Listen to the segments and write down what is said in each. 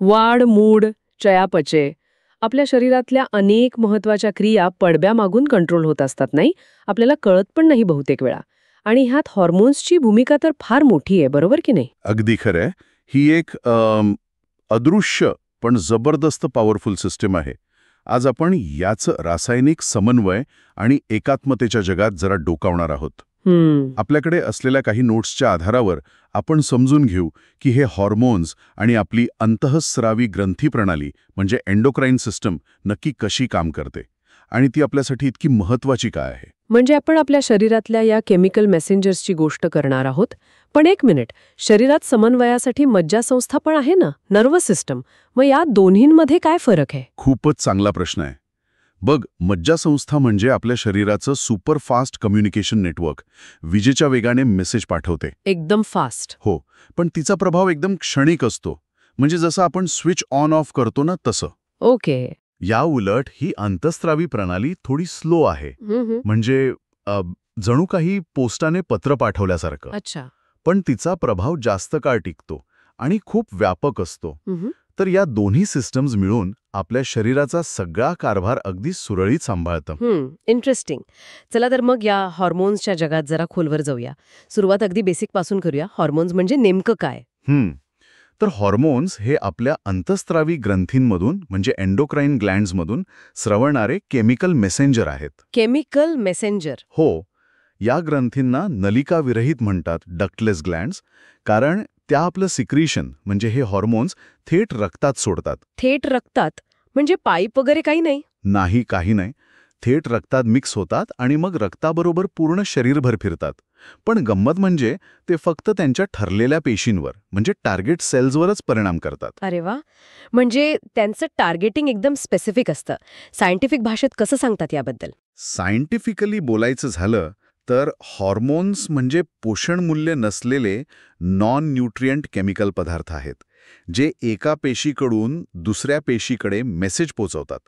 वाढ, मूड, चयापचय आपल्या शरीरातल्या अनेक महत्वाच्या क्रिया पडद्यामागून कंट्रोल होत असतात नाही, आपल्याला कळत पण नाही बहुतेक वेळा. आणि ह्यात हॉर्मोन्सची भूमिका तर फार मोठी आहे, बरोबर की नाही? अगदी खरंय. ही एक अदृश्य पण जबरदस्त पॉवरफुल सिस्टीम आहे. आज आपण याचं रासायनिक समन्वय आणि एकात्मतेच्या जगात जरा डोकावणार आहोत. आपल्याकडे असलेल्या काही नोट्सच्या आधारावर आपण समजून घेऊ की हे हॉर्मोन्स आणि आपली अंतःस्रावी ग्रंथी प्रणाली म्हणजे एंडोक्राईन सिस्टम नक्की कशी काम करते आणि ती आपल्यासाठी इतकी महत्वाची काय आहे. म्हणजे आपण आपल्या शरीरातल्या या केमिकल मेसेंजर्सची गोष्ट करणार आहोत. पण एक मिनिट, शरीरात समन्वयासाठी मज्जासंस्था पण आहे ना, नर्वस सिस्टम. मग या दोन्हींमध्ये काय फरक आहे? खूपच चांगला प्रश्न आहे. बघ, मज्जासंस्था म्हणजे आपल्या शरीराचं सुपरफास्ट कम्युनिकेशन नेटवर्क. विजेच्या वेगाने मेसेज पाठवते. एकदम फास्ट. हो, पण तिचा प्रभाव एकदम क्षणिक असतो. म्हणजे जसं आपण स्विच ऑन ऑफ करतो ना तसं. ओके. या उलट ही अंतःस्रावी प्रणाली थोडी स्लो आहे. म्हणजे जणू काही पोस्टाने पत्र पाठवल्यासारखं. अच्छा. पण तिचा प्रभाव जास्त काळ टिकतो आणि खूप व्यापक असतो. तर या दोन्ही सिस्टम्स मिळून आपल्या शरीराचा सगळा कारभार अगदी सुरळीत सांभाळतं. इंटरेस्टिंग. चला तर मग या हॉर्मोन्सच्या जगात जरा खोलवर जाऊया. सुरुवात अगदी बेसिक पासून करूया. हॉर्मोन्स म्हणजे नेमकं काय? तर हॉर्मोन्स हे आपल्या अंतःस्रावी ग्रंथींमधून म्हणजे एंडोक्राईन ग्लँड्समधून स्रवणारे केमिकल मेसेंजर आहेत. Chemical messenger? हो. या ग्रंथींना नलिकाविरहित म्हणतात, डक्टलेस ग्लँड्स, कारण त्या आपलं सिक्रीशन म्हणजे हे हॉर्मोन्स थेट रक्तात सोडतात. थेट रक्तात? म्हणजे पाईप वगैरे काही नाही? नाही, काही नाही. थेट रक्तात मिक्स होतात आणि मग रक्ताबरोबर पूर्ण शरीरभर फिरतात. पण गंमत म्हणजे ते फक्त त्यांच्या ठरलेल्या पेशींवर म्हणजे टार्गेट सेल्सवरच परिणाम करतात. अरे वा. म्हणजे त्यांचं टार्गेटिंग एकदम स्पेसिफिक असतं. सायंटिफिक भाषेत कसं सांगतात याबद्दल? सायंटिफिकली बोलायचं झालं तर हॉर्मोन्स म्हणजे पोषणमूल्य नसलेले नॉन न्यूट्रिएंट केमिकल पदार्थ आहेत, जे एका पेशीकडून दुसऱ्या पेशीकडे मेसेज पोचवतात.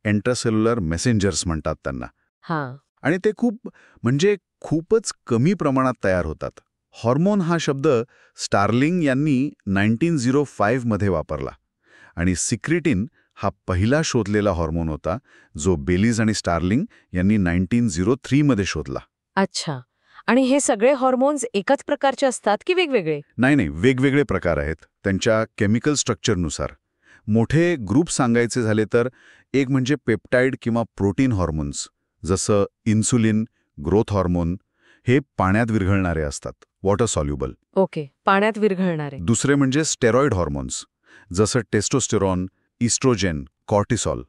एंट्रासेल्युलर मेसेंजर्स म्हणतात त्यांना. हां. आणि ते खूपच कमी प्रमाणात तयार होतात. हॉर्मोन हा शब्द स्टार्लिंग यांनी 1905 मध्ये वापरला आणि सिक्रिटिन हा पहिला शोधलेला हॉर्मोन होता, जो बेलीज आणि स्टार्लिंग यांनी 1903 मध्ये शोधला. अच्छा. आणि हे सगळे हॉर्मोन्स एकाच प्रकारचे असतात की वेगवेगळे? नाही, वेगवेगळे प्रकार आहेत त्यांच्या केमिकल स्ट्रक्चरनुसार. मोठे ग्रुप सांगायचे झाले तर एक म्हणजे पेप्टाइड किंवा प्रोटीन हॉर्मोन्स, जसं इन्सुलिन, ग्रोथ हॉर्मोन. हे पाण्यात विरघळणारे असतात, वॉटर सॉल्युबल. ओके, पाण्यात विरघळणारे. दुसरे म्हणजे स्टेरॉइड हॉर्मोन्स, जसं टेस्टोस्टेरॉन, इस्ट्रोजेन, कॉर्टिसॉल.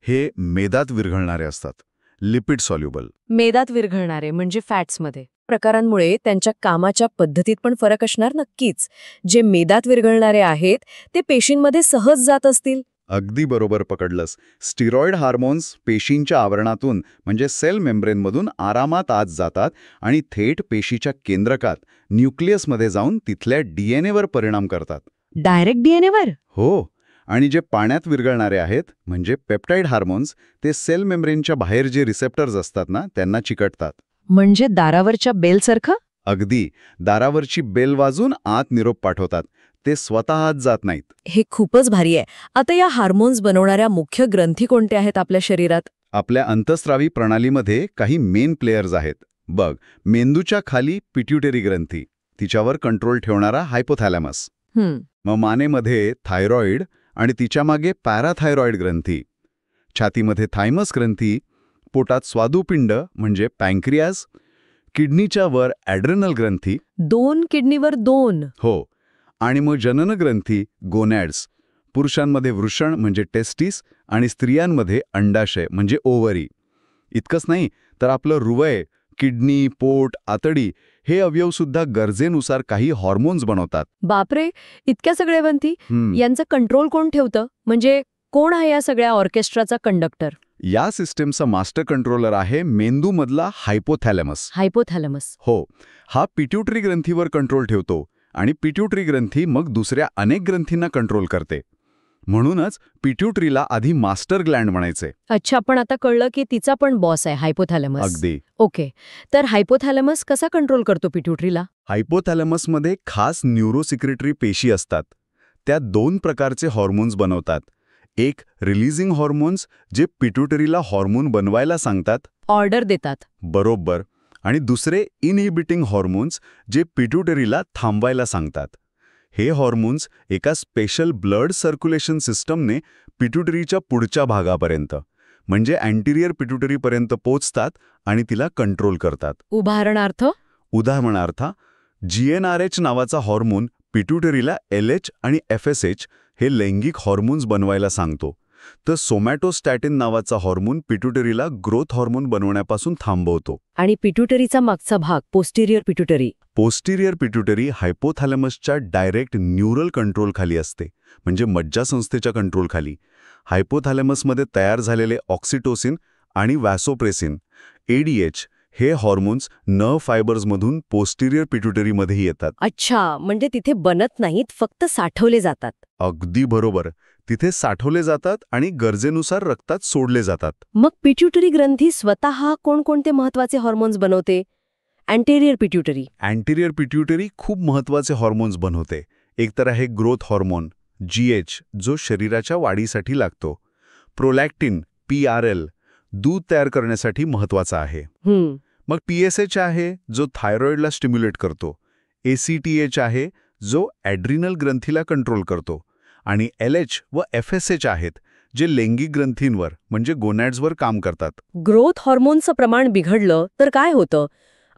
हे मेदात विरघळणारे असतात, लिपिड सॉल्युबल. मेदात विरघळणारे म्हणजे फॅट्समध्ये. प्रकारांमुळे त्यांच्या कामाच्या पद्धतीत पण फरक असणार नक्कीच. जे मेदात विरघळणारे आहेत ते पेशींमध्ये सहज जात असतील. अगदी बरोबर पकडलंस. स्टिरॉइड हार्मोन्स पेशींच्या आवरणातून म्हणजे सेल मेम्ब्रेनमधून आरामात आत जातात आणि थेट पेशीच्या केंद्रकात न्यूक्लियसमध्ये जाऊन तिथल्या डीएनएवर परिणाम करतात. डायरेक्ट डीएनएवर? हो. आणि जे पाण्यात विरघळणारे आहेत म्हणजे पेप्टाइड हार्मोन्स, ते सेल मेम्ब्रेनच्या बाहेर जे रिसेप्टर्स असतात ना त्यांना चिकटतात. म्हणजे दारावरच्या बेलसारखं? अगदी. दारावरची बेल वाजून आत निरोप पाठवतात. ते स्वतः आत जात नाहीत. हे खूपच भारी आहे. आता या हार्मोन्स बनवणाऱ्या मुख्य ग्रंथी कोणत्या आहेत आपल्या शरीरात? आपल्या अंतःस्रावी प्रणालीमध्ये काही मेन प्लेयर्स आहेत. बघ, मेंदूच्या खाली पिट्युटरी ग्रंथी, तिच्यावर कंट्रोल ठेवणारा हायपोथॅलॅमस. मग मानेमध्ये थायरॉइड आणि तिच्या मागे पॅराथायरॉइड ग्रंथी. छातीमध्ये थायमस ग्रंथी. पोटात स्वादुपिंड म्हणजे पँक्रियाज. किडनीच्या वर ॲड्रेनल ग्रंथी. 2 किडनीवर 2? हो. आणि मग जनन ग्रंथी, गोनॅड्स. पुरुषांमध्ये वृषण म्हणजे टेस्टिस आणि स्त्रियांमध्ये अंडाशय म्हणजे ओव्हरी. इतकंच नाही तर आपलं हृदय, किडनी, पोट, आतडी हे अवयवसुद्धा गरजेनुसार काही हॉर्मोन्स बनवतात. बापरे, इतक्या सगळ्या ग्रंथी! यांचं कंट्रोल कोण ठेवतं? म्हणजे कोण आहे या सगळ्या ऑर्केस्ट्राचा कंडक्टर? या सिस्टीमचा मास्टर कंट्रोलर आहे मेंदूमधला हायपोथॅलॅमस. हायपोथॅलॅमस? हो. हा पिट्युटरी ग्रंथीवर कंट्रोल ठेवतो आणि पिट्युटरी ग्रंथी मग दुसऱ्या अनेक ग्रंथींना कंट्रोल करते. म्हणूनच पिट्युटरीला आधी मास्टर ग्लँड म्हणायचे. अच्छा, पण आता कळलं की तिचा पण बॉस आहे हायपोथॅलॅमस. अगदी. ओके. तर हायपोथॅलॅमस कसा कंट्रोल करतो पिट्युटरीला? हायपोथॅलॅमसमध्ये खास न्यूरोसिक्रेटरी पेशी असतात. त्या 2 प्रकारचे हॉर्मोन्स बनवतात. एक रिलीजिंग हॉर्मोन्स जे पिट्युटरीला हॉर्मोन बनवायला सांगतात. ऑर्डर देतात. बरोबर. आणि दुसरे इनहिबिटिंग हॉर्मोन्स जे पिट्युटरीला थांबवायला सांगतात. हे हॉर्मोन्स एका स्पेशल ब्लड सर्क्युलेशन सिस्टमने पिट्युटरीच्या पुढच्या भागापर्यंत म्हणजे अँटिरियर पिट्युटरीपर्यंत पोचतात आणि तिला कंट्रोल करतात. उदाहरणार्थ GnRH नावाचा हॉर्मोन पिट्युटरीला LH आणि FSH हे लैंगिक हॉर्मोन्स बनवायला सांगतो. तर सोमॅटोस्टॅटिन नावाचा हॉर्मोन पिट्युटरीला ग्रोथ हॉर्मोन बनवण्यापासून थांबवतो. आणि पिट्युटरीचा मागचा भाग पोस्टिरियर पिट्युटरी हायपोथॅलॅमसच्या डायरेक्ट न्यूरल कंट्रोलखाली असते, म्हणजे मज्जासंस्थेच्या कंट्रोलखाली. हायपोथॅलॅमसमध्ये तयार झालेले ऑक्सिटोसिन आणि वॅसोप्रेसिन ADH हे हॉर्मोन्स नर्व्ह फायबर्समधून पोस्टिरियर पिट्युटरीमध्येही येतात. अच्छा, म्हणजे तिथे बनत नाहीत, फक्त साठवले जातात. अगदी बरोबर. तिथे साठवले जातात आणि गरजेनुसार रक्तात सोडले जातात. मग पिट्युटरी ग्रंथी स्वतः कोणकोणते महत्वाचे हॉर्मोन्स बनवते? अँटेरियर पिट्युटरी खूप महत्वाचे हॉर्मोन्स बनवते. एक तर आहे ग्रोथ हॉर्मोन GH, जो शरीराच्या वाढीसाठी लागतो. प्रोलॅक्टिन PRL दूध तयार करण्यासाठी महत्वाचा आहे. मग PSH आहे, जो थायरॉइडला स्टिम्युलेट करतो. ACTH आहे, जो ॲड्रिनल ग्रंथीला कंट्रोल करतो. आणि LH व FSH आहेत, जे लैंगिक ग्रंथींवर म्हणजे गोनॅड्सवर काम करतात. ग्रोथ हॉर्मोनचं प्रमाण बिघडलं तर काय होतं?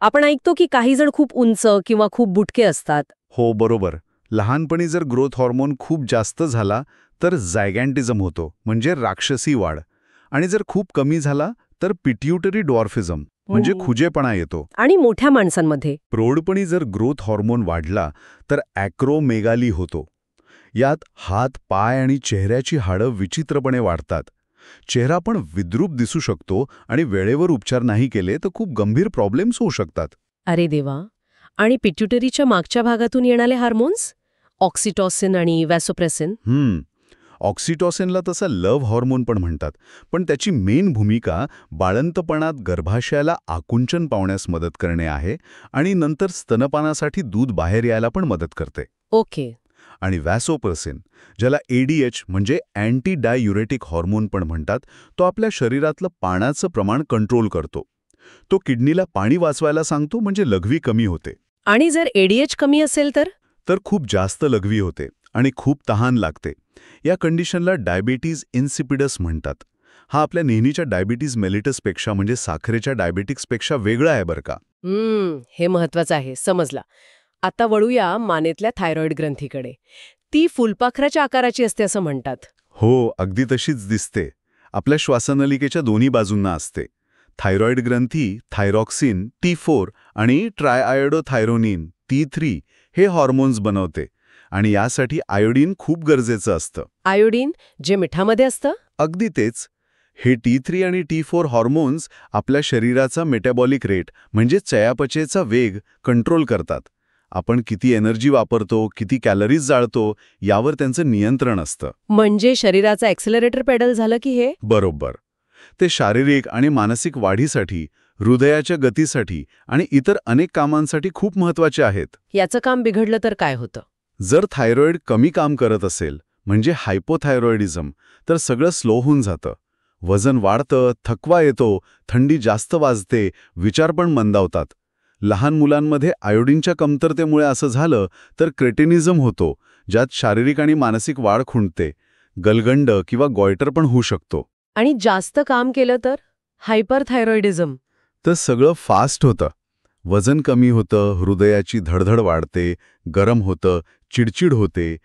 आपण ऐकतो की काही जण खूप उंच किंवा खूप बुटके असतात. हो, बरोबर. लहानपणी जर ग्रोथ हॉर्मोन खूप जास्त झाला तर जायगॅन्टिझम होतो, म्हणजे राक्षसी वाढ. आणि जर खूप कमी झाला तर पिट्युटरी डॉर्फिझम म्हणजे खुजेपणा येतो. आणि मोठ्या माणसांमध्ये प्रौढपणी जर ग्रोथ हॉर्मोन वाढला तर ॲक्रोमेगाली होतो. यात हात, पाय आणि चेहऱ्याची हाडं विचित्रपणे वाढतात. चेहरा पण विद्रूप दिसू शकतो आणि वेळेवर उपचार नाही केले तर खूप गंभीर प्रॉब्लेम्स होऊ शकतात. अरे देवा. आणि पिट्युटरीच्या मागच्या भागातून येणारे हार्मोन्स ऑक्सिटोसिन आणि वॅसोप्रेसिन. ऑक्सिटोसिनला तसं लव्ह हॉर्मोन पण म्हणतात, पण त्याची मेन भूमिका बाळंतपणात गर्भाशयाला आकुंचन पावण्यास मदत करणे आहे आणि नंतर स्तनपानासाठी दूध बाहेर यायला पण मदत करते. ओके. आणि वॅसोप्रेसिन, ज्याला ADH म्हणजे अँटी डाययुरेटिक हॉर्मोन पण म्हणतात, तो आपल्या शरीरातलं पाण्याचं प्रमाण कंट्रोल करतो. तो किडनीला पाणी वाचवायला सांगतो, म्हणजे लघवी कमी होते. आणि जर ADH कमी असेल तर खूप जास्त लघवी होते आणि खूप तहान लागते. या कंडिशनला डायबिटीज इन्सिपिडस म्हणतात. हा आपल्या नेहमीच्या डायबिटीज मेलिटसपेक्षा म्हणजे साखरेच्या डायबिटिक्सपेक्षा वेगळा आहे बरं का. हे महत्वाचं आहे, समजला. आता वळूया मानेतल्या थायरॉइड ग्रंथीकडे. ती फुलपाखराच्या आकाराची असते असं म्हणतात. हो, अगदी तशीच दिसते. आपल्या श्वासनलिकेच्या दोन्ही बाजूंना असते. थायरॉइड ग्रंथी थायरॉक्सिन T4 आणि ट्रायआयोडोथायरोनिन T3 हे हॉर्मोन्स बनवते आणि यासाठी आयोडीन खूप गरजेचं असतं. आयोडीन जे मिठामध्ये असतं? अगदी तेच. हे T3 आणि T4 हॉर्मोन्स आपल्या शरीराचा मेटाबॉलिक रेट म्हणजे चयापचयचा वेग कंट्रोल करतात. आपण किती एनर्जी वापरतो, किती कॅलरीज जाळतो यावर त्यांचं नियंत्रण असतं. म्हणजे शरीराचा ॲक्सेलरेटर पेडल झालं की हे? बरोबर. ते शारीरिक आणि मानसिक वाढीसाठी, हृदयाच्या गतीसाठी आणि इतर अनेक कामांसाठी खूप महत्वाचे आहेत. याचं काम बिघडलं तर काय होतं? जर थायरॉइड कमी काम करत असेल, म्हणजे हायपोथायरॉइडिझम, तर सगळं स्लो होऊन जातं. वजन वाढतं, थकवा येतो, थंडी जास्त वाजते, विचार पण मंदावतात. लहान मुलांमध्ये आयोडीनच्या कमतरतेमुळे असं झालं तर क्रेटिनिझम होतो, ज्यात शारीरिक आणि मानसिक वाढ खुंटते. गलगंड किंवा गॉयटर पण होऊ शकतो. आणि जास्त काम केलं तर हायपरथायरॉइडिझम. तर सगळं फास्ट होतं. वजन कमी होतं, हृदयाची धडधड वाढते, गरम होतं, चिडचिड होते.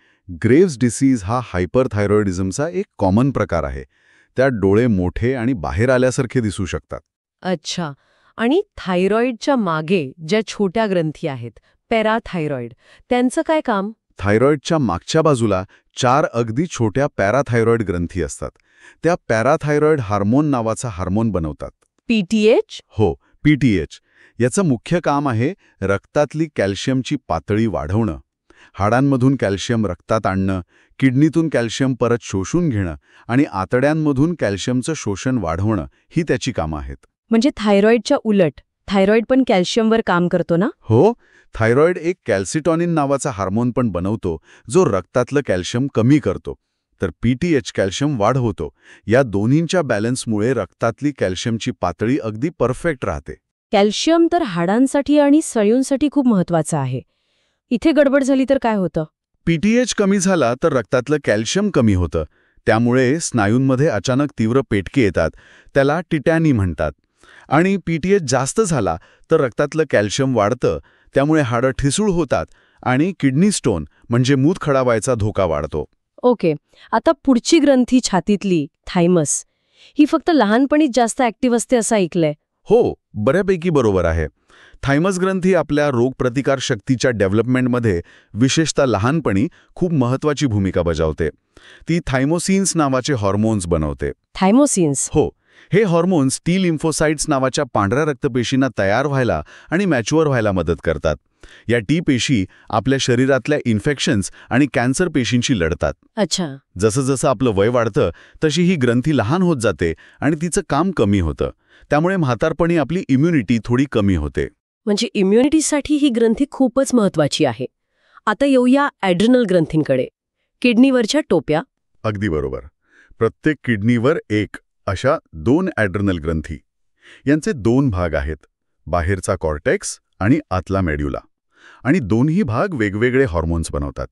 ग्रेव्स डिसीज हा हायपरथायरॉइडिझमचा एक कॉमन प्रकार आहे. त्यात डोळे मोठे आणि बाहेर आल्यासारखे दिसू शकतात. अच्छा. आणि थायरॉइडच्या मागे ज्या छोट्या ग्रंथी आहेत, पॅराथायरॉइड, त्यांचं काय काम? थायरॉइडच्या मागच्या बाजूला 4 अगदी छोट्या पॅराथायरॉइड ग्रंथी असतात. त्या पॅराथायरॉइड हार्मोन नावाचा हार्मोन बनवतात. PTH? हो, PTH. याचं मुख्य काम आहे रक्तातली कॅल्शियमची पातळी वाढवणं, हाडांमधून कॅल्शियम रक्तात आणणं, किडनीतून कॅल्शियम परत शोषून घेणं आणि आतड्यांमधून कॅल्शियमचं शोषण वाढवणं ही त्याची कामं आहेत. म्हणजे थायरॉइडच्या उलट थायरॉइड पण कॅल्शियमवर काम करतो ना? हो, थायरॉइड एक कॅल्सिटॉनिन नावाचा हार्मोन पण बनवतो जो रक्तातलं कॅल्शियम कमी करतो. तर PTH कॅल्शियम वाढवतो. या दोन्हींच्या बॅलन्समुळे रक्तातली कॅल्शियमची पातळी अगदी परफेक्ट राहते. कॅल्शियम तर हाडांसाठी आणि स्नायूंसाठी खूप महत्वाचं आहे. इथे गडबड झाली तर काय होतं? PTH कमी झाला तर रक्तातलं कॅल्शियम कमी होतं. त्यामुळे स्नायूंमध्ये अचानक तीव्र पेटके येतात. त्याला टिटॅनी म्हणतात. आणि PTH जास्त झाला तर रक्तातलं कॅल्शियम वाढतं. त्यामुळे हाडं ठिसूळ होतात आणि किडनी स्टोन म्हणजे मूतखडा व्हायचा धोका वाढतो. ओके. आता पुढची ग्रंथी छातीतली थायमस, ही फक्त लहानपणीच जास्त ऍक्टिव्ह असते असं ऐकलंय. हो, बऱ्यापैकी बरोबर आहे. थायमस ग्रंथी आपल्या रोगप्रतिकार शक्तीच्या डेव्हलपमेंटमध्ये विशेषतः लहानपणी खूप महत्वाची भूमिका बजावते. ती थायमोसिन्स नावाचे हॉर्मोन्स बनवते. थायमोसिन्स? हो, हे हॉर्मोन्स टी लिम्फोसाइट्स नावाच्या पांढऱ्या रक्तपेशींना तयार व्हायला आणि मॅच्युअर व्हायला मदत करतात. या टी पेशी आपल्या शरीरातल्या इन्फेक्शन्स आणि कॅन्सर पेशींशी लढतात. अच्छा. जसं जसं आपलं वय वाढतं तशी ही ग्रंथी लहान होत जाते आणि तिचं काम कमी होतं. त्यामुळे म्हातारपणी आपली इम्युनिटी थोडी कमी होते. म्हणजे इम्युनिटीसाठी ही ग्रंथी खूपच महत्वाची आहे. आता येऊया ॲड्रिनल ग्रंथींकडे. किडनीवरच्या टोप्या. अगदी बरोबर. प्रत्येक किडनीवर एक अशा 2 ॲड्रिनल ग्रंथी. यांचे 2 भाग आहेत, बाहेरचा कॉर्टेक्स आणि आतला मेड्युला. आणि दोन्ही भाग वेगवेगळे हॉर्मोन्स बनवतात.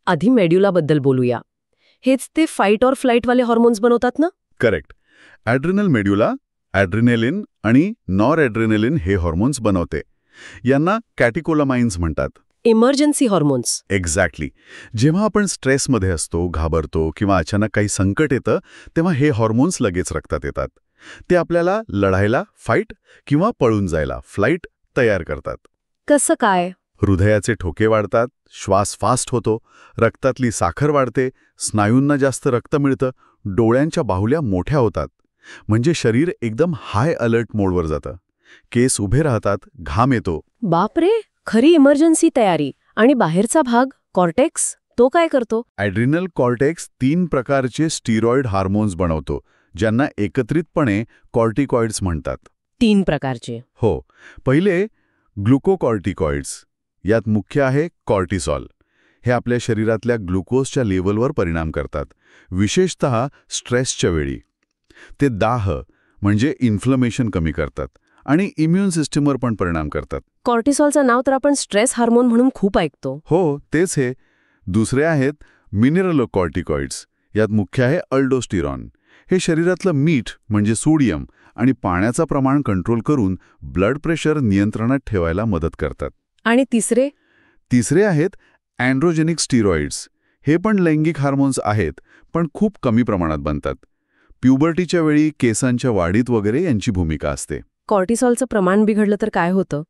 आधी मेड्युलाबद्दल बोलूया. हेच ते फाईट ऑर फ्लाईटवाले हॉर्मोन्स बनवतात ना? करेक्ट. ॲड्रिनल मेड्युला ॲड्रिनेलिन आणि नॉर ॲड्रिनेलिन हे हॉर्मोन्स बनवते. यांना कॅटिकोलामाइन्स म्हणतात. Emergency hormones. एक्झॅक्टली. जेव्हा आपण स्ट्रेसमध्ये असतो, घाबरतो किंवा अचानक काही संकट येतं तेव्हा हे हॉर्मोन्स लगेच रक्तात येतात. ते आपल्याला लढायला फाईट किंवा पळून जायला फ्लाईट तयार करतात. कसं काय? हृदयाचे ठोके वाढतात, श्वास फास्ट होतो, रक्तातली साखर वाढते, स्नायूंना जास्त रक्त मिळतं, डोळ्यांच्या बाहुल्या मोठ्या होतात. म्हणजे शरीर एकदम हाय अलर्ट मोडवर जातं. केस उभे राहतात, घाम येतो. बापरे, खरी इमर्जन्सी तयारी. आणि बाहेरचा भाग कॉर्टेक्स, तो काय करतो? ॲड्रिनल कॉर्टेक्स 3 प्रकारचे स्टिरॉइड हार्मोन्स बनवतो, ज्यांना एकत्रितपणे कॉर्टिकॉइड्स म्हणतात. 3 प्रकारचे? हो. पहिले ग्लुकोकॉर्टिकॉइड्स. यात मुख्य आहे कॉर्टिसॉल. हे आपल्या शरीरातल्या ग्लुकोजच्या लेव्हलवर परिणाम करतात, विशेषतः स्ट्रेसच्या वेळी. ते दाह म्हणजे इन्फ्लमेशन कमी करतात आणि इम्युन सिस्टीमवर पण परिणाम करतात. कॉर्टिसॉलचं नाव तर आपण स्ट्रेस हार्मोन म्हणून खूप ऐकतो. हो, तेच हे. दुसरे आहेत मिनरलोकॉर्टिकॉइड्स. यात मुख्य आहे अल्डोस्टिरॉन. हे शरीरातलं मीठ म्हणजे सोडियम आणि पाण्याचं प्रमाण कंट्रोल करून ब्लड प्रेशर नियंत्रणात ठेवायला मदत करतात. आणि तिसरे? तिसरे आहेत अँड्रोजेनिक स्टिरॉइड्स. हे पण लैंगिक हार्मोन्स आहेत, पण खूप कमी प्रमाणात बनतात. प्युबर्टीच्या वेळी केसांच्या वाढीत वगैरे यांची भूमिका असते. कॉर्टिसॉलचं प्रमाण बिघडलं तर काय होतं?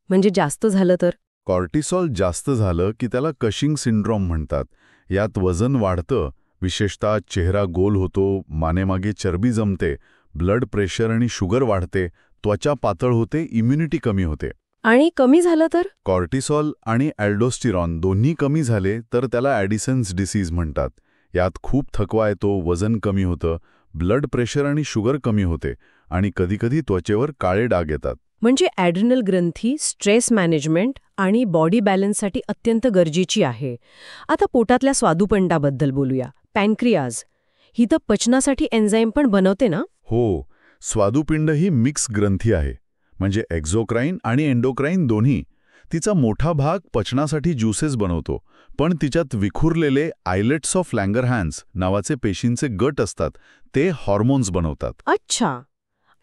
म्हणजे जास्त झालं तर? कॉर्टिसॉल जास्त झालं की त्याला कशिंग सिंड्रोम म्हणतात. यात वजन वाढतं, विशेषतः चेहरा गोल होतो, मानेमागे चरबी जमते, ब्लड प्रेशर आणि शुगर वाढते, त्वचा पातळ होते, इम्युनिटी कमी होते. आणि कमी झालं तर? कॉर्टिसॉल आणि अल्डोस्टिरॉन दोन्ही कमी झाले तर त्याला ॲडिसन्स डिसीज म्हणतात. यात खूप थकवा येतो, वजन कमी होतं, ब्लड प्रेशर आणि शुगर कमी होते आणि कधीकधी त्वचेवर काळे डाग येतात. म्हणजे ॲड्रिनल ग्रंथी स्ट्रेस मॅनेजमेंट आणि बॉडी बॅलन्ससाठी अत्यंत गरजेची आहे. आता पोटातल्या स्वादुपिंडाबद्दल बोलूया. पॅनक्रियाज, ही तर पचनासाठी एन्झाईम पण बनवते ना? हो, स्वादुपिंड ही मिक्स ग्रंथी आहे, म्हणजे एक्झोक्राईन आणि एंडोक्राईन दोन्ही. तिचा मोठा भाग पचनासाठी ज्युसेस बनवतो, पण तिच्यात विखुरलेले आयलेट्स ऑफ लँगरहॅन्स नावाचे पेशींचे गट असतात, ते हॉर्मोन्स बनवतात. अच्छा.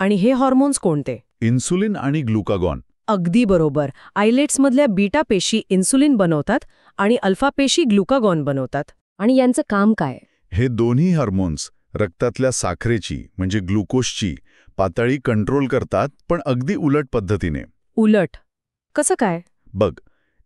आणि हे हॉर्मोन्स कोणते? इन्सुलिन आणि ग्लुकागॉन. अगदी बरोबर. आयलेट्समधल्या बीटा पेशी इन्सुलिन बनवतात आणि अल्फा पेशी ग्लुकागॉन बनवतात. आणि यांचं काम काय? हे दोन्ही हार्मोन्स रक्तातल्या साखरेची म्हणजे ग्लुकोजची पातळी कंट्रोल करतात, पण अगदी उलट पद्धतीने. उलट? कसं काय? बघ,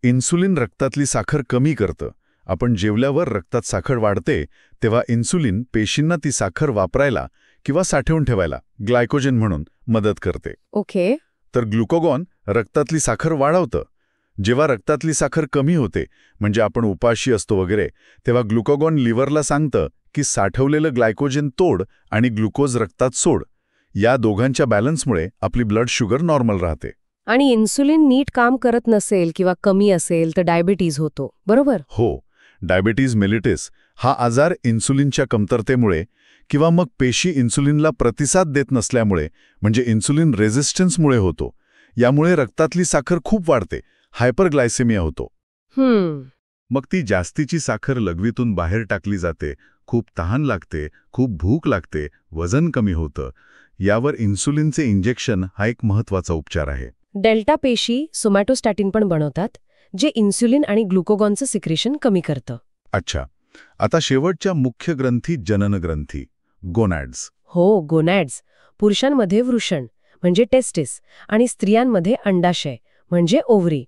इन्सुलिन रक्तातली साखर कमी करतं. आपण जेवल्यावर रक्तात साखर वाढते तेव्हा इन्सुलिन पेशींना ती साखर वापरायला किंवा साठवून ठेवायला ग्लायकोजेन म्हणून मदत करते. ओके. तर ग्लुकोगॉन रक्तातली साखर वाढवतं. जेव्हा रक्तातली साखर कमी होते, म्हणजे आपण उपाशी असतो वगैरे, तेव्हा ग्लुकोगॉन लिव्हरला सांगतं की साठवलेलं ग्लायकोजेन तोड आणि ग्लुकोज रक्तात सोड. या दोघांच्या बॅलन्समुळे आपली ब्लड शुगर नॉर्मल राहते. आणि इन्सुलिन नीट काम करत नसेल किंवा कमी असेल तर डायबिटीज होतो, बरोबर? हो, डायबिटीज मेलिटिस हा आजार इन्सुलिनच्या कमतरतेमुळे किंवा मग पेशी इन्सुलिनला प्रतिसाद देत नसल्यामुळे म्हणजे इन्सुलिन रेझिस्टन्समुळे होतो. यामुळे रक्तातली साखर खूप वाढते, हायपरग्लायसेमिया होतो. मग ती जास्तीची साखर लघवीतून बाहेर टाकली जाते, खूप तहान लागते, खूप भूक लागते, वजन कमी होतं. यावर इन्सुलिनचे इंजेक्शन हा एक महत्त्वाचा उपचार आहे. डेल्टा पेशी सोमॅटोस्टॅटिन पण बनवतात, जे इन्सुलिन आणि ग्लुकोगॉनचं सिक्रेशन कमी करतं. अच्छा, आता शेवटच्या मुख्य ग्रंथी जननग्रंथी, गोनॅड्स. हो, गोनॅड्स. पुरुषांमध्ये वृषण म्हणजे टेस्टिस आणि स्त्रियांमध्ये अंडाशय म्हणजे ओव्हरी.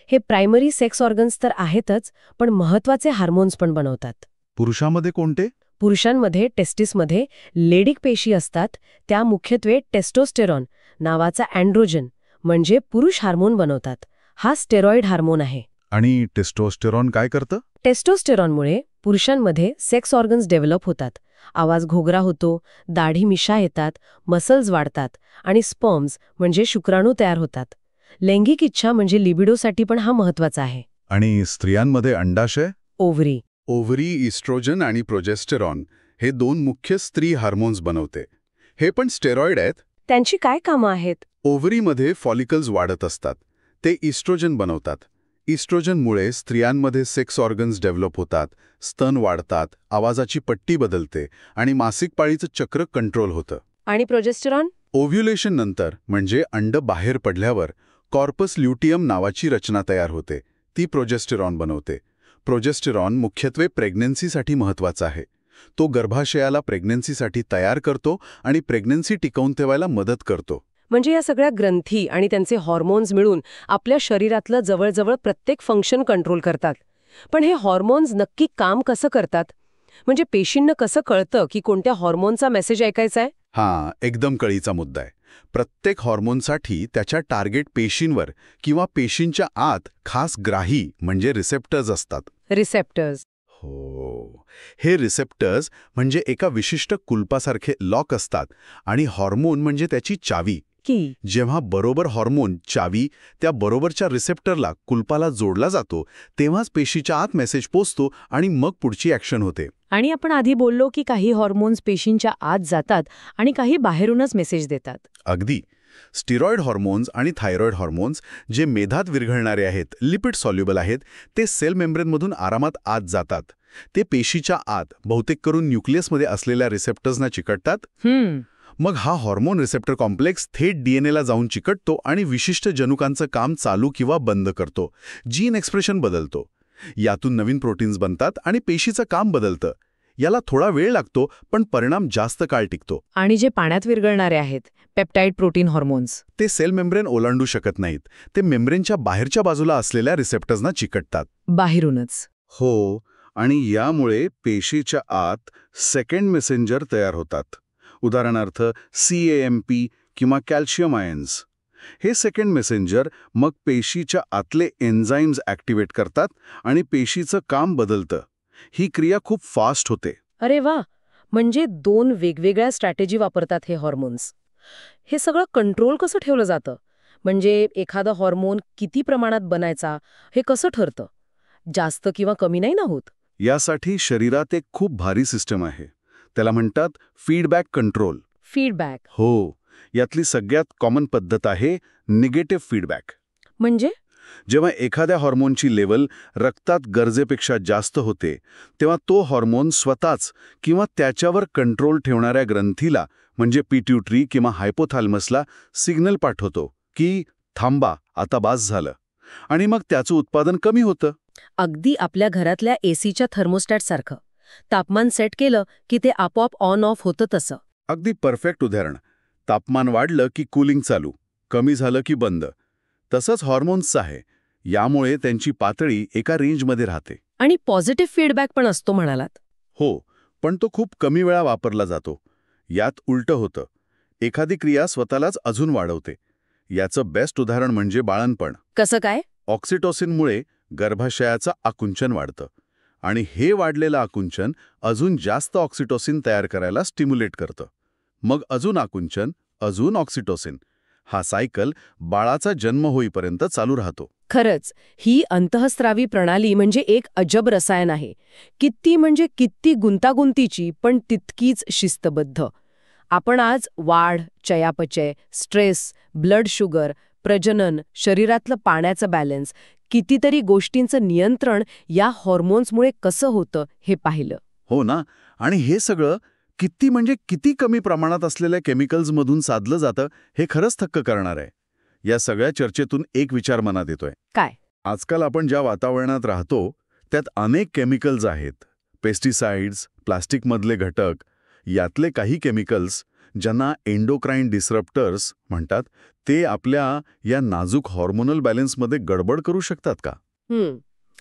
हे प्रायमरी सेक्स ऑर्गन्स तर आहेतच, पण महत्वाचे हार्मोन्स पण बनवतात. पुरुषामध्ये कोणते? पुरुषांमध्ये टेस्टिसमध्ये लेडिक पेशी असतात, त्या मुख्यत्वे टेस्टोस्टेरॉन नावाचा अँड्रोजन म्हणजे पुरुष हार्मोन बनवतात. हा स्टेरॉइड हार्मोन आहे. आणि टेस्टोस्टेरॉन काय करतं? टेस्टोस्टेरॉनमुळे पुरुषांमध्ये सेक्स ऑर्गन्स डेव्हलप होतात, आवाज घोगरा होतो, दाढी मिशा येतात, मसल्स वाढतात आणि स्पर्म्स म्हणजे शुक्राणू तयार होतात. लैंगिक इच्छा म्हणजे लिबिडोसाठी पण हा महत्वाचा आहे. आणि स्त्रियांमध्ये अंडाशय? ओव्हरी. ओव्हरी इस्ट्रोजन आणि प्रोजेस्टेरॉन हे दोन मुख्य स्त्री हार्मोन्स बनवते. हे पण स्टेरॉइड आहेत. त्यांची काय कामं आहेत? ओव्हरीमध्ये फॉलिकल्स वाढत असतात. ते इस्ट्रोजन बनवतात. इस्ट्रोजनमुळे स्त्रियांमध्ये सेक्स ऑर्गन्स डेव्हलप होतात, स्तन वाढतात, आवाजाची पट्टी बदलते आणि मासिक पाळीचं चक्र कंट्रोल होतं. आणि प्रोजेस्टेरॉन? ओव्ह्युलेशन नंतर म्हणजे अंड बाहेर पडल्यावर कॉर्पस ल्युटियम नावाची रचना तयार होते. ती प्रोजेस्टेरॉन बनवते. प्रोजेस्टेरॉन मुख्यत्वे प्रेग्नन्सीसाठी महत्त्वाचा आहे. तो गर्भाशयाला प्रेग्नन्सीसाठी तयार करतो आणि प्रेग्नन्सी टिकवून ठेवायला मदत करतो. म्हणजे या सगळ्या ग्रंथी आणि त्यांचे हॉर्मोन्स मिळून आपल्या शरीरातलं जवळजवळ प्रत्येक फंक्शन कंट्रोल करतात. पण हे हॉर्मोन्स नक्की काम कसं करतात? म्हणजे पेशींना कसं कळतं की कोणत्या हॉर्मोनचा मेसेज ऐकायचा आहे? हा एकदम कळीचा मुद्दा आहे. प्रत्येक हॉर्मोनसाठी त्याच्या टार्गेट पेशींवर किंवा पेशींच्या आत खास ग्राही म्हणजे रिसेप्टर्स असतात. रिसेप्टर्स. हो, हे रिसेप्टर्स म्हणजे एका विशिष्ट कुलपासारखे लॉक असतात आणि हॉर्मोन म्हणजे त्याची चावी. की जेव्हा बरोबर हॉर्मोन चावी त्या बरोबरच्या रिसेप्टरला कुलपाला जोडला जातो, तेव्हाच पेशीच्या आत मेसेज पोचतो आणि मग पुढची ॲक्शन होते. आणि आपण आधी बोललो की काही हॉर्मोन्स पेशींच्या आत जातात आणि काही बाहेरूनच मेसेज देतात. अगदी. स्टिरॉइड हॉर्मोन्स आणि थायरॉइड हॉर्मोन्स जे मेधात विरघळणारे आहेत, लिपिड सॉल्युबल आहेत, ते सेल मेम्ब्रेनमधून आरामात आत जातात. ते पेशीच्या आत बहुतेक करून न्यूक्लियसमध्ये असलेल्या रिसेप्टर्सना चिकटतात. मग हा हॉर्मोन रिसेप्टर कॉम्प्लेक्स थेट डीएनएला जाऊन चिकटतो आणि विशिष्ट जनुकांचं काम चालू किंवा बंद करतो. जीन एक्सप्रेशन बदलतो. यातून नवीन प्रोटीन्स बनतात आणि पेशीचं काम बदलतं. याला थोडा वेळ लागतो, पण परिणाम जास्त काळ टिकतो. आणि जे पाण्यात विरघळणारे आहेत पेप्टाइड प्रोटीन हॉर्मोन्स, ते सेल मेम्ब्रेन ओलांडू शकत नाहीत. ते मेम्ब्रेनच्या बाहेरच्या बाजूला असलेल्या रिसेप्टर्सना चिकटतात. बाहेरूनच. हो, आणि यामुळे पेशीच्या आत सेकंड मेसेंजर तयार होतात. उदाहरणार्थ CAMP किंवा कॅल्शियम आयन्स. हे सेकंड मेसेंजर मग पेशीच्या आतले एन्झाईम्स ॲक्टिवेट करतात आणि पेशीचं काम बदलतं. ही क्रिया खूप फास्ट होते. अरे वा, म्हणजे 2 वेगवेगळ्या स्ट्रॅटेजी वापरतात हे हॉर्मोन्स. हे सगळं कंट्रोल कसं ठेवलं जातं? म्हणजे एखादा हॉर्मोन किती प्रमाणात बनायचा हे कसं ठरतं? जास्त किंवा कमी नाही ना होत? यासाठी शरीरात एक खूप भारी सिस्टम आहे. त्याला म्हणतात फीडबॅक कंट्रोल. फीडबॅक. हो, यातली सगळ्यात कॉमन पद्धत आहे निगेटिव्ह फीडबॅक. म्हणजे जेव्हा एखाद्या हॉर्मोनची लेवल रक्तात गरजेपेक्षा जास्त होते, तेव्हा तो हॉर्मोन स्वतःच किंवा त्याच्यावर कंट्रोल ठेवणाऱ्या ग्रंथीला म्हणजे पिट्यूटरी किंवा हायपोथॅलमसला सिग्नल पाठवतो की थांबा, आता बास झालं. आणि मग त्याचं उत्पादन कमी होतं. अगदी आपल्या घरातल्या एसीच्या थर्मोस्टॅट सारखं. तापमान सेट केलं की ते आपोआप ऑन ऑफ होतं तसं. अगदी परफेक्ट उदाहरण. तापमान वाढलं की कूलिंग चालू, कमी झालं की बंद. तसंच हॉर्मोन्सचं आहे. यामुळे त्यांची पातळी एका रेंजमध्ये राहते. आणि पॉझिटिव्ह फीडबॅक पण असतो म्हणालात. हो, पण तो खूप कमी वेळा वापरला जातो. यात उलटं होतं. एखादी क्रिया स्वतःलाच अजून वाढवते. याचं बेस्ट उदाहरण म्हणजे बाळंतपण. कसं काय? ऑक्सिटोसिनमुळे गर्भाशयाचं आकुंचन वाढतं आणि हे वाढलेलं आकुंचन अजून जास्त ऑक्सिटोसिन तयार करायला स्टिम्युलेट करतं. मग अजून आकुंचन, अजून ऑक्सिटोसिन. हा सायकल बाळाचा जन्म होईपर्यंत चालू राहतो. खरंच, ही अंतःस्रावी प्रणाली म्हणजे एक अजब रसायन आहे. किती म्हणजे किती गुंतागुंतीची, पण तितकीच शिस्तबद्ध. आपण आज वाढ, चयापचय, स्ट्रेस, ब्लड शुगर, प्रजनन, शरीरातलं पाण्याचं बॅलन्स, कितीतरी गोष्टींचं नियंत्रण या हॉर्मोन्समुळे कसं होतं हे पाहिलं. हो ना. आणि हे सगळं किती म्हणजे किती कमी प्रमाणात असलेल्या केमिकल्समधून साधलं जातं हे खरंच थक्क करणार आहे. या सगळ्या चर्चेतून एक विचार मनात येतोय. काय? आजकाल आपण ज्या वातावरणात राहतो त्यात अनेक केमिकल्स आहेत. पेस्टिसाइड्स, प्लास्टिकमधले घटक, यातले काही केमिकल्स ज्यांना एंडोक्राईन डिसरप्टर्स म्हणतात, ते आपल्या या नाजूक हॉर्मोनल बॅलन्समध्ये गडबड करू शकतात का?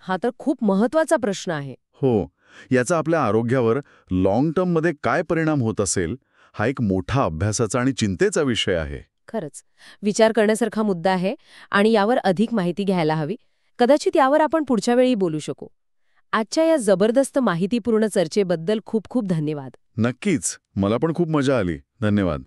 हा तर खूप महत्वाचा प्रश्न आहे. हो. याचा आपल्या आरोग्यावर लाँग टर्ममध्ये काय परिणाम होत असेल, हा एक मोठा अभ्यासाचा आणि चिंतेचा विषय आहे. खरंच विचार करण्यासारखा मुद्दा आहे आणि यावर अधिक माहिती घ्यायला हवी. कदाचित यावर आपण पुढच्या वेळी बोलू शकू. आजच्या या जबरदस्त माहितीपूर्ण चर्चेबद्दल खूप खूप धन्यवाद. नक्कीच. मला पण खूप मजा आली. धन्यवाद.